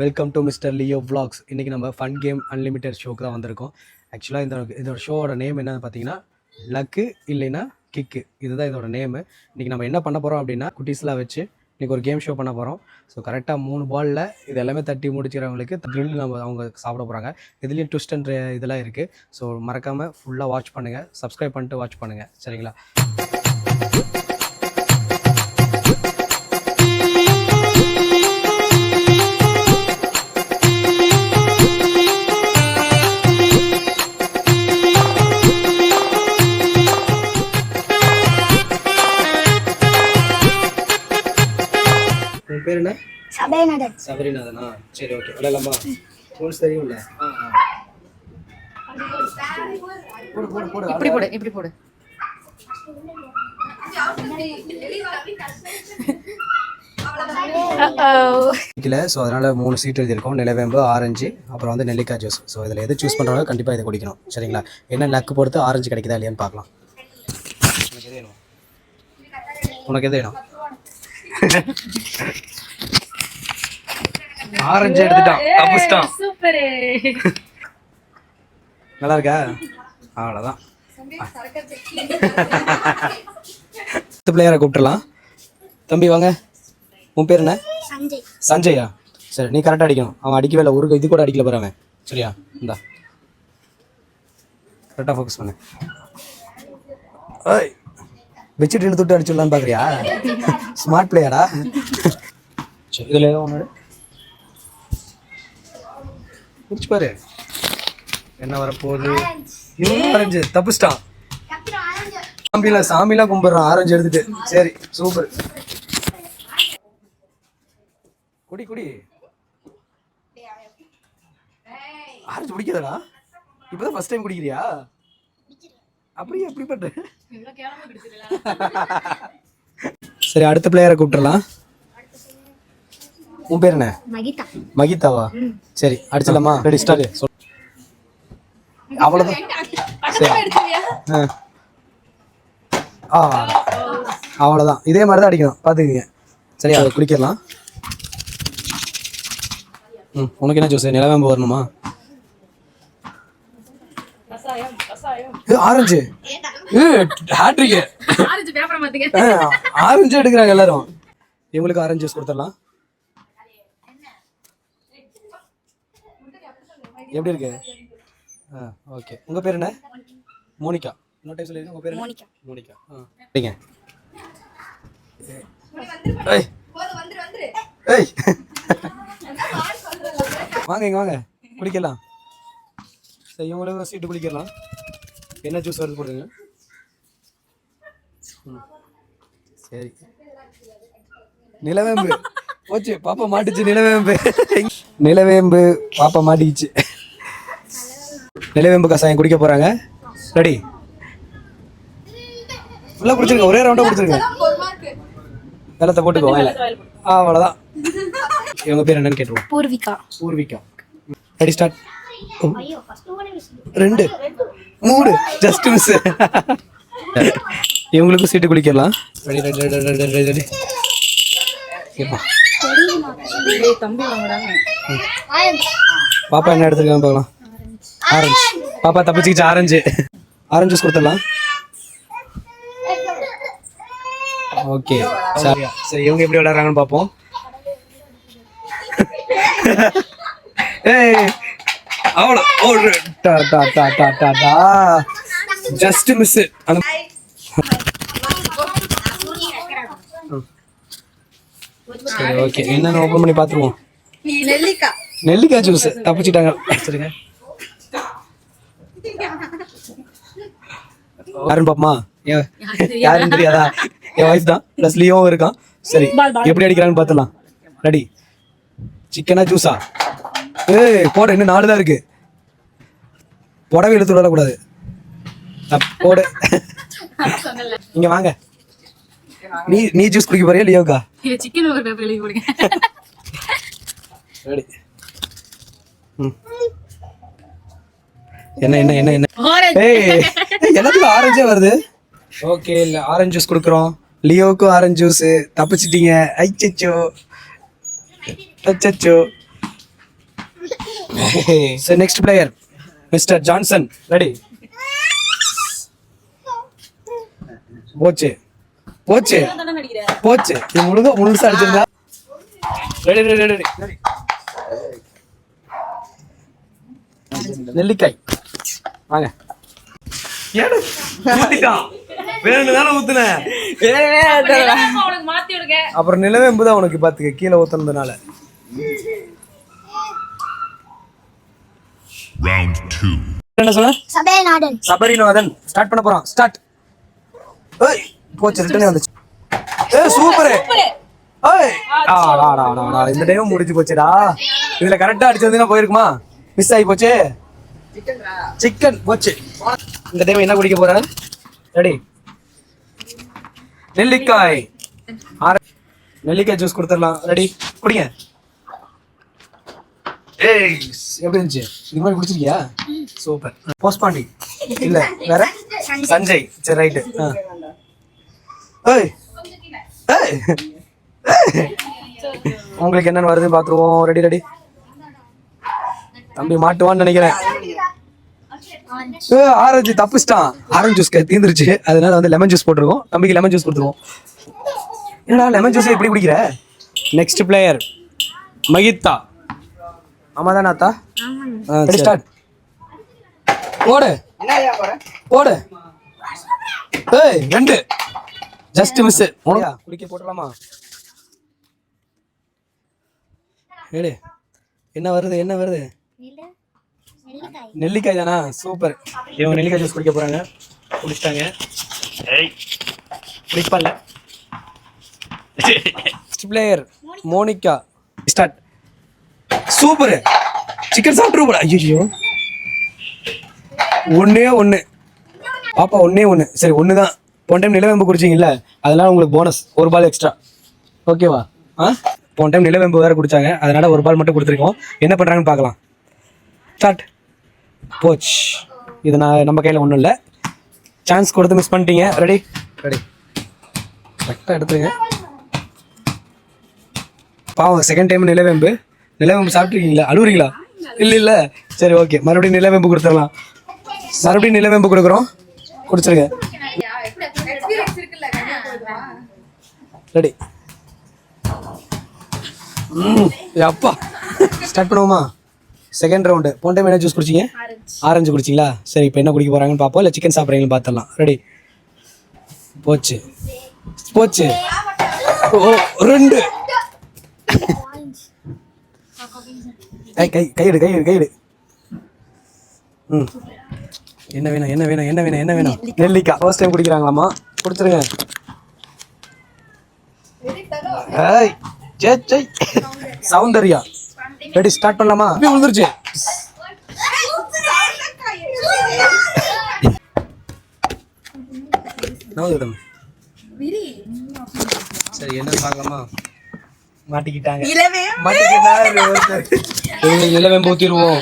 Welcome to mister Leo vlogs. இன்றைக்கி நம்ம fun game unlimited ஷோக்கு தான் வந்திருக்கோம். ஆக்சுவலாக இதோட ஷோவோட நேம் என்னன்னு பார்த்தீங்கன்னா லக்கு இல்லைன்னா கிக்கு. இதுதான் இதோட நேமு. இன்றைக்கி நம்ம என்ன பண்ண போகிறோம் அப்படின்னா குட்டீஸ்லாம் வச்சு இன்றைக்கி ஒரு கேம் ஷோ பண்ண போகிறோம். ஸோ கரெக்டாக 3 பாலில் இது எல்லாமே தட்டி முடிச்சுக்கிறவங்களுக்கு த்ரில் அவங்க சாப்பிட போகிறாங்க. இதுலேயும் ட்விஸ்ட் அண்ட் இதெல்லாம் இருக்குது. ஸோ மறக்காமல் ஃபுல்லாக வாட்ச் பண்ணுங்கள், சப்ஸ்கிரைப் பண்ணிட்டு வாட்ச் பண்ணுங்கள், சரிங்களா? உன் பேர் என்ன? சபரிநாதன். சபரிநாதனா? சரி, ஓகே. விளையாடலாமா? ரூல்ஸ் தெரியும்ல? போடு போடு போடு. இப்படி போடு, இப்படி போடு. ஸோ அதனால் 3 சீட் எழுதியிருக்கோம். நிலவேம்பு, ஆரஞ்சு, அப்புறம் வந்து நெல்லிக்காய் ஜூஸ். ஸோ இதில் எது சூஸ் பண்ணுறாங்க கண்டிப்பாக இதை குடிக்கணும், சரிங்களா? என்ன லக்கு பொறுத்து ஆரஞ்சு கிடைக்குதா இல்லையான்னு பார்க்கலாம். உனக்கு எது வேணும்? உனக்கு எது வேணும்? ஆரஞ்சு எடுத்துட்டான், தப்பிச்சிட்டான். சூப்பர். நல்லா இருக்கா? அவ்வளோதான். பிளேயரை கூப்பிட்டுலாம். தம்பி வாங்க. உன் பேர் என்ன? சஞ்சய். சஞ்சயா? சரி, நீ கரெக்டாக அடிக்கணும். அவன் அடிக்கவே இல்லை, ஒரு இது கூட அடிக்கல போகிறவன், சரியா? இந்தா கரெக்டாக ஃபோக்கஸ் பண்ணு. ஏய், வச்சுட்டு இழுத்து விட்டு அடிச்சுடலான்னு பார்க்குறியா? ஸ்மார்ட் பிளேயரா? சரி, இதில் ஏதோ ஒன்று முடிச்சு பாரு. என்ன வரப்போகுது? ஆரஞ்சு. தப்பிச்சிட்டான். சாமிலாம் கும்பிட்றான் ஆரஞ்சு எடுத்துட்டு. சரி, சூப்பர். குடி குடி. ஆரஞ்சு குடிக்கிறதா? இப்போதான் ஃபர்ஸ்ட் டைம் குடிக்கிறியா? அப்படியே எப்படி பண்ற? சரி, அடுத்த பிளேயரை கூப்பிட்டுலாம். உன் பேர் என்ன? மகிதா. மகிதாவா? சரி, அடிச்சலாமா? Ready, start. அவ்வளோதான். அவ்வளோதான். இதே மாதிரி தான் அடிக்கணும், பார்த்துக்குங்க, சரியா? அதை குடிக்கலாம். உனக்கு என்ன ஜூஸ்? நிலவேம்பு வரணுமா? ஆரஞ்சு. ஹேட்ரிக். ஆரஞ்சு எடுக்கிறாங்க எல்லாரும். இவங்களுக்கு ஆரஞ்சு ஜூஸ் கொடுத்துடலாம். எப்படி இருக்கு? ஓகே. உங்க பேர் என்ன? மோனிகா. இன்னொரு டைம் சொல்லிருங்க. உங்க பேர் என்ன? மோனிகா. மோனிகா. சரிங்க. ஏய் ஏய், வாங்க இங்க வாங்க, குடிக்கலாம். சரி, இவங்களுக்கு ஒரு சீட்டு குடிக்கலாம். என்ன ஜூஸ் வருது போடுங்க. சரி, நிலவேம்பு போச்சு. பாப்பா மாட்டிச்சு. நிலவேம்பு. நிலவேம்பு பாப்பா மாட்டிச்சு. நிலவேம்பு கசாயம் குடிக்க போறாங்க. ரெடி? ஃபுல்லா குடிச்சிருங்க, ஒரே ரவுண்டா குடிச்சிருங்க. வெள்ளத்தை போட்டுக்கோ வாயில. அவ்வளவுதான். இவங்க பேர் என்னன்னு கேட்டுருவோம். Poorvika. Poorvika. Ready, start. 2 3 just miss. இவங்களுக்கும் சீட்டு குடிக்கலாம். Ready ready ready ready ready. பாப்பா என்ன எடுத்துருக்காங்க பார்க்கலாம். ஆரஞ்சு. பாப்பா தப்பிச்சுக்கிச்சு. ஆரஞ்சு. ஆரஞ்சு ஜூஸ் கொடுத்துடலாம். ஓகே, சரி. சரி, இவங்க எப்படி விளையாடுறாங்கன்னு பார்ப்போம். ஏய், அவ்வளோ. ஓ, டா டா டா டா டா டா. Just miss. சரி, ஓகே. என்னன்னு ஓபன் பண்ணி பார்த்துருவோம். நெல்லிக்காய். நெல்லிக்காய் ஜூஸ். தப்பிச்சிட்டாங்க. சரிங்க. யாருன்னு பாப்பமா? யாருன்னு தெரியாதா? என் வைஃப் தான். ப்ளஸ் லியோவும் இருக்கான். சரி, எப்படி அடிக்கிறான்னு பார்த்துலாம். ரெடி? சிக்கனா ஜூஸா? ஏய், போட. இன்னும் 4 தான் இருக்கு. புடவை எடுத்து விடக்கூடாது. போடு. இங்க வாங்க. நீ ஜூஸ் குடிக்க போறியா லியோக்கா? சிக்கன் ஒரு பேப்பர் எழுதி போடுங்க. ரெடி? என்ன என்ன என்ன என்ன? ஏய், எல்லாத்துக்கும் ஆரஞ்சே வருது. ஓகே, இல்ல ஆரஞ்சு ஜூஸ் கொடுக்குறோம். லியோவுக்கும் ஆரஞ்சு ஜூஸ். தப்பிச்சிட்டீங்க. ஐச்சோ அச்சோ. So next player, Mr. Johnson. Ready? போச்சு போச்சு போச்சு. இது முழுசா அடிச்சிருந்தா. Ready ready ready ready. நெல்லிக்காய் வாங்க. வேணும் தானே ஊத்துன. அப்புறம் நிலவேம்பு தான் உனக்கு பாத்துக்க கீழே ஊத்துனதுனால. Round 2. என்ன சொன்ன? சபரிநாதன். சபரிநாதன். ஸ்டார்ட் பண்ண போறோம். ஸ்டார்ட். ஏய் போச்சு ரிட்டர்ன் வந்துச்சு. ஏய் சூப்பர். ஏய் ஆடா இந்த டைம் முடிஞ்சு போச்சுடா. இதுல கரெக்ட்டா அடிச்சதுனா போயிருக்குமா? மிஸ் ஆகி போச்சு. சிக்கன் போச்சு. இந்த டைம் என்ன குடிக்க போற? ரெடி. நெல்லிக்காய். நெல்லிக்காய் ஜூஸ் கொடுத்துடலாம். ரெடி குடிங்க. ஏய் எப்படி இருந்துச்சு? இது மாதிரி குடிச்சிருக்கியா? சூப்பர். போஸ்ட்பாண்டி இல்ல வேற சஞ்சய். சரி ரைட். ஏய் ஏய் உங்களுக்கு என்னன்னு வருது பாத்துருவோம். Ready ready. தம்பி மாட்டுவான்னு நினைக்கிறேன். ஆரஞ்சு தப்புச்சிட்டான். ஆரஞ்சு ஜூஸ் தீந்துருச்சு, அதனால வந்து லெமன் ஜூஸ் போட்டுருக்கோம். தம்பிக்கு லெமன் ஜூஸ் கொடுத்துருவோம். என்னடா லெமன் ஜூஸ் எப்படி குடிக்கிற? Next player Mahitha. ஆமா தானே அத்தா? ஸ்டார்ட். போடு போடு. ஏய் ரெண்டு ஜஸ்ட் மிஸ். குடிக்க போட்டுலாமா? ஏடு என்ன வருது என்ன வருது? நெல்லிக்காய் தானா? சூப்பர். இவங்க நெல்லிக்காய் ஜூஸ் குடிக்க போறாங்க. குடிச்சிட்டாங்க. குடிப்பல்ல. Next player Monica. Start. Super. Chicken சாப்பிட்டுருப்பா. ஐயோ ஒன்னே ஒன்று பாப்பா, ஒன்னே ஒன்று. சரி ஒன்று தான். போன டைம் நிலவேம்பு குடிச்சிங்கல்ல, அதனால உங்களுக்கு போனஸ் ஒரு பால் எக்ஸ்ட்ரா. ஓகேவா? போன டைம் நிலவேம்பு வேறு குடித்தாங்க, அதனால் ஒரு பால் மட்டும் கொடுத்துருக்கோம். என்ன பண்ணுறாங்கன்னு பார்க்கலாம். ஸ்டார்ட். போச். இது நம்ம கையில் ஒன்றும் இல்லை. சான்ஸ் கொடுத்து மிஸ் பண்ணிட்டீங்க. Ready ready. கரெக்டாக எடுத்துருங்க. பாவம் செகண்ட் டைம் நிலவேம்பு சாப்பிட்ருக்கீங்களா? அழுவுறீங்களா? இல்லை இல்லை. சரி ஓகே, மறுபடியும் நிலவேம்பு கொடுத்துடலாம். மறுபடியும் நிலவேம்பு கொடுக்குறோம். குடிச்சிருங்க. ரெடி. அப்பா ஸ்டார்ட் பண்ணுவோமா? Second round. போன டைம் என்ன ஜூஸ் குடிச்சிங்க? ஆரஞ்சு குடிச்சிங்களா? சரி இப்போ என்ன குடிக்க போகிறாங்கன்னு பார்ப்போம், இல்லை சிக்கன் சாப்பிட்றீங்கன்னு பார்த்துடலாம். ரெடி. போச்சு போச்சு. ஓ ரெண்டு. கையிடு. என்ன வேணும்? நெல்லிக்காய். ஃபர்ஸ்ட் டைம் குடிக்கிறாங்களாமா? கொடுத்துருங்க. ஏய் ஜெய் சௌந்தர்யா. ரெடி ஸ்டார்ட் பண்ணலாமா? அப்படியே விழுந்துருச்சு. சரி என்னன்னு பார்க்கலாமா? மாட்டிக்கிட்டாங்க. நிலவேம்பு ஊத்திடுவோம்.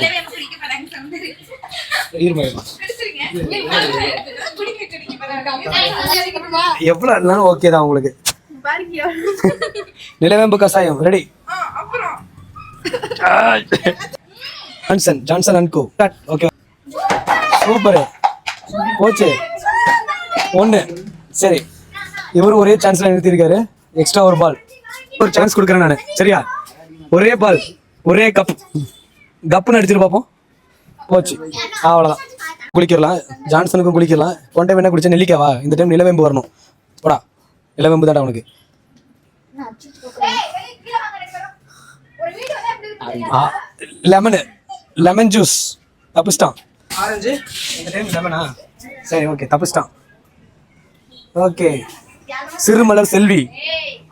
எவ்வளவு இருந்தாலும் ஓகே தான் உங்களுக்கு. நிலவேம்பு கசாயம் ready. Johnson and Co. Okay super. போச்சு ஒன்று. சரி இவரு ஒரே சான்ஸ்ல நிறுத்திருக்காரு. எக்ஸ்ட்ரா ஒரு பால். ஒரு சான்ஸ் கொடுக்குறேன் நான். சரியா? ஒரே பால் ஒரே கப்புன்னு அடிச்சிட்டு பார்ப்போம். போச்சு அவ்வளோதான். குளிக்கலாம். ஜான்சனுக்கும் குளிக்கலாம். போன டைம் என்ன குடிச்சா? நெல்லிக்காவா? இந்த டைம் நிலவேம்பு வரணும். போடா நிலவேம்பு தாடா உனக்கு. லெமன் ஜூஸ் தப்புச்சிட்டான். ஆரஞ்சு இந்த டைம் லெமனா? சரி ஓகே தப்புச்சிட்டான். ஓகே சிறுமலர் செல்வி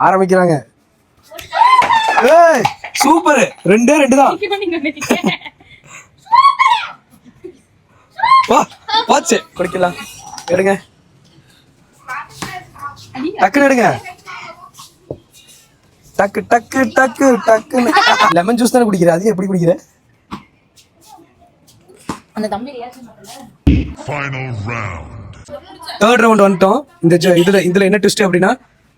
ஆரம்பிக்கிறாங்க. ஏய் சூப்பர். ரெண்டு தான். வா வாட்ச் குடிக்கலாம். எடுங்க டக்குன்னு எடுங்க. டக்கு. லெமன் ஜூஸ் தானே குடிக்கிற? அது எப்படி குடிக்கிற? தேர்ட் ரவுண்ட் வந்துட்டோம். இதுல என்ன ட்விஸ்ட் அப்படின்னா,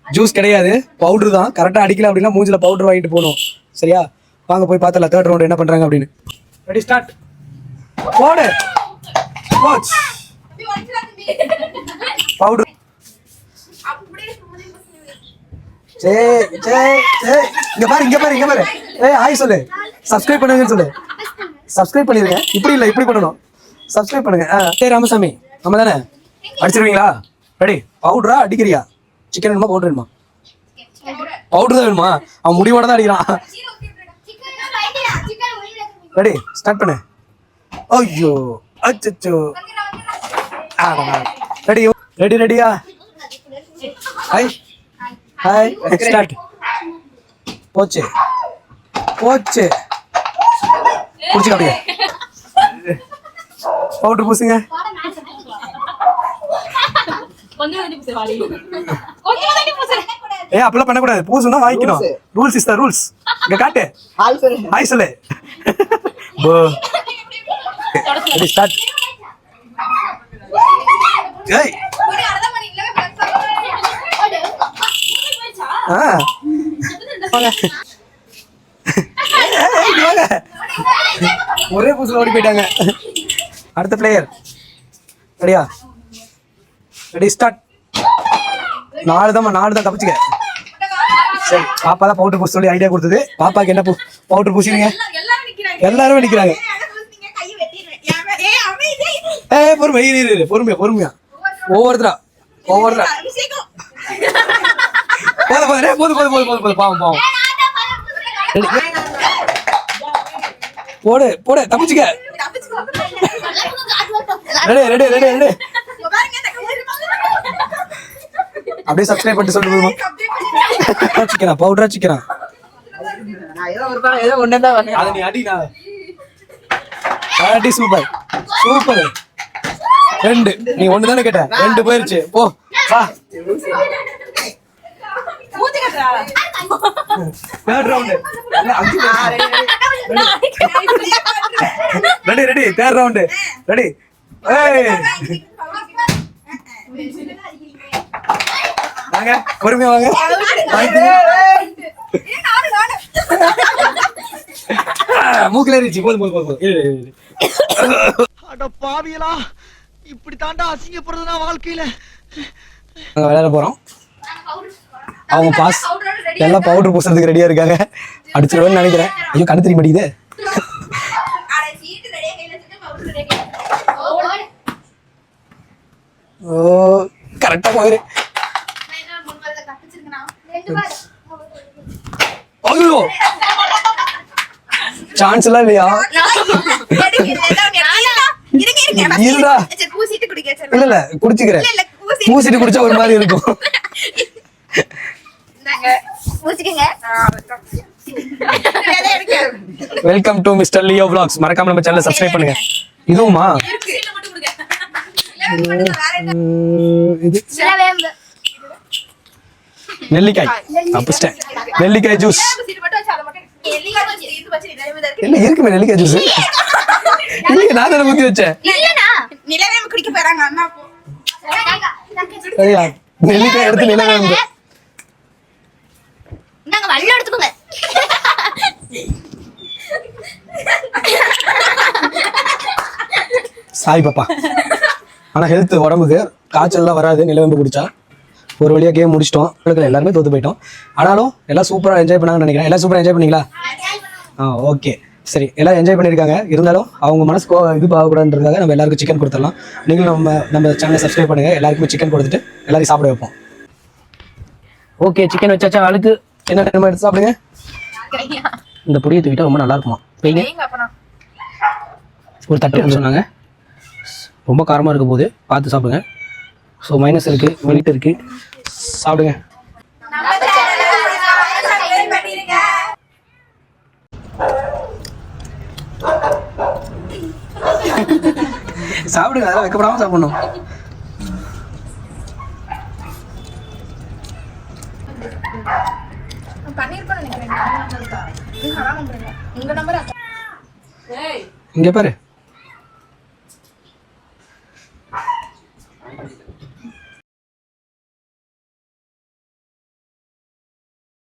ஜூஸ் கிடையாது, பவுடர் தான். கரெக்டாக அடிக்கல அப்படின்னா மூஞ்சில பவுடர் வாங்கிட்டு போகணும். சரியா? வாங்க போய் பார்த்தலாம் தேர்ட் ரவுண்ட் என்ன பண்றாங்க அப்படின்னு. ரெடி ஸ்டார்ட் போடு கோச் பவுடர் இங்க பாரு ஏய் ஹாய் சொல்லு சப்ஸ்கிரைப் பண்ணுங்கன்னு சொல்லு சப்ஸ்கிரைப் பண்ணிருங்க இப்படி இல்ல இப்படி பண்ணணும் சப்ஸ்கிரைப் பண்ணுங்க சரி ராமசாமி நம்ம தானே அடிச்சிருவீங்களா ரெடி பவுடரா அடிக்கிறியா சிக்கன் வேணுமா பவுடர் வேணுமா பவுடர் தான் வேணுமா அவன் முடிவோட தான் அடிக்கிறான் ரெடி ஸ்டார்ட் பண்ணு ஐயோ அச்சோ ரெடி ரெடி ரெடியா ஹாய் ஹாய் ஸ்டார்ட் போச்சு போச்சு குடிச்சு அப்படியே பவுடர் பூசுங்க ஏய் அப்பெல்லாம் பண்ணக்கூடாது பூசுனா வாங்கிக்கணும் ரூல்ஸ் இஸ் த ரூல்ஸ் இங்க காட்டு ஹாய் சொல்லு ரெடி ஸ்டார்ட் ஏய் ஒரே பூசுல ஓடி போயிட்டாங்க அடுத்த பிளேயர் ரெடியா ரெடி ஸ்டார்ட் நாலு தான் தப்பிச்சுக்க சரி பாப்பா தான் பவுடர் பூச சொல்லி ஐடியா கொடுத்தது பாப்பாக்கு என்ன பவுடர் பூசிடுங்க எல்லாரும் நிக்கிறாங்க பொறுமையா ஒவ்வொருத்தரா போது பாவம் போடு தப்பிச்சுக்க ரெடி அப்படியே சப்ஸ்கிரைப் பண்ணிட்டு சொல்லுங்க சிக்கனா பவுடரா சிக்கனா அதை நீ அடி சூப்பர் ரெண்டு நீ ஒண்ணு தானே கேட்ட ரெண்டு போயிருச்சு போ வா third round ready third round ready வாங்க பொறுமையா வாங்க மூக்கில ஏறிச்சு போதும் அட பாவியலா இப்படி தாண்டா அசிங்கப்படுறதுனா வாழ்க்கையில விளையாட போறோம் அவங்க பாஸ் எல்லாம் பவுடர் பூசுறதுக்கு ரெடியா இருக்காங்க அடிச்சிருவேன்னு நினைக்கிறேன் ஐயோ கண்ணு தெரிய மாட்டேங்குது ஓ கரெக்டா போயிரு ஐயோ சான்ஸ் எல்லாம் இல்லையா இல்ல குடிச்சுக்கிறேன் பூசிட்டு குடிச்சா ஒரு மாதிரி இருக்கும் welcome to mister Leo vlogs மறக்காம நம்ம சேனலை சப்ஸ்கிரைப் பண்ணுங்க இதுவுமா இது நெல்லிக்காய் தப்பிச்சிட்டேன் நெல்லிக்காய் ஜூஸ் என்ன இருக்குமே நெல்லிக்காய் ஜூஸ் இல்லையா நான் தானே ஊத்தி வச்சேன் நெல்லிக்காய் எடுத்து நிலவேம்பு சாய் பாப்பா ஆனா ஹெல்த் உடம்புக்கு காய்ச்சல்லாம் வராது நிலவேம்பு குடிச்சா ஒரு வழியா கேம் முடிச்சிட்டோம் எல்லாருமே தோத்து போயிட்டோம் ஆனாலும் எல்லாம் சூப்பரா என்ஜாய் பண்ணாங்கன்னு நினைக்கிறேன் எல்லாம் சூப்பரா என்ஜாய் பண்ணீங்களா ஓகே சரி எல்லாம் என்ஜாய் பண்ணியிருக்காங்க இருந்தாலும் அவங்க மனசு இது ஆகக்கூடாதுன்றதுக்காக நம்ம எல்லாருக்கும் சிக்கன் கொடுத்துடலாம் நீங்களும் நம்ம சேனலை சப்ஸ்கிரைப் பண்ணுங்க எல்லாருக்குமே சிக்கன் கொடுத்துட்டு எல்லாரையும் சாப்பிட வைப்போம் ஓகே சிக்கன் வச்சாச்சா ஆளுக்கு என்ன நேரமா எடுத்து சாப்பிடுங்க இந்த பொடியை தூக்கிட்டா ரொம்ப நல்லா இருக்குமா வைங்க ஒரு தட்டு சொன்னாங்க ரொம்ப காரமாக இருக்க போது பார்த்து சாப்பிடுங்க ஸோ மைனஸ் இருக்கு வெளிட்டு இருக்கு சாப்பிடுங்க சாப்பிடுங்க அதெல்லாம் வைக்கப்படாம சாப்பிடணும் இங்க பாரு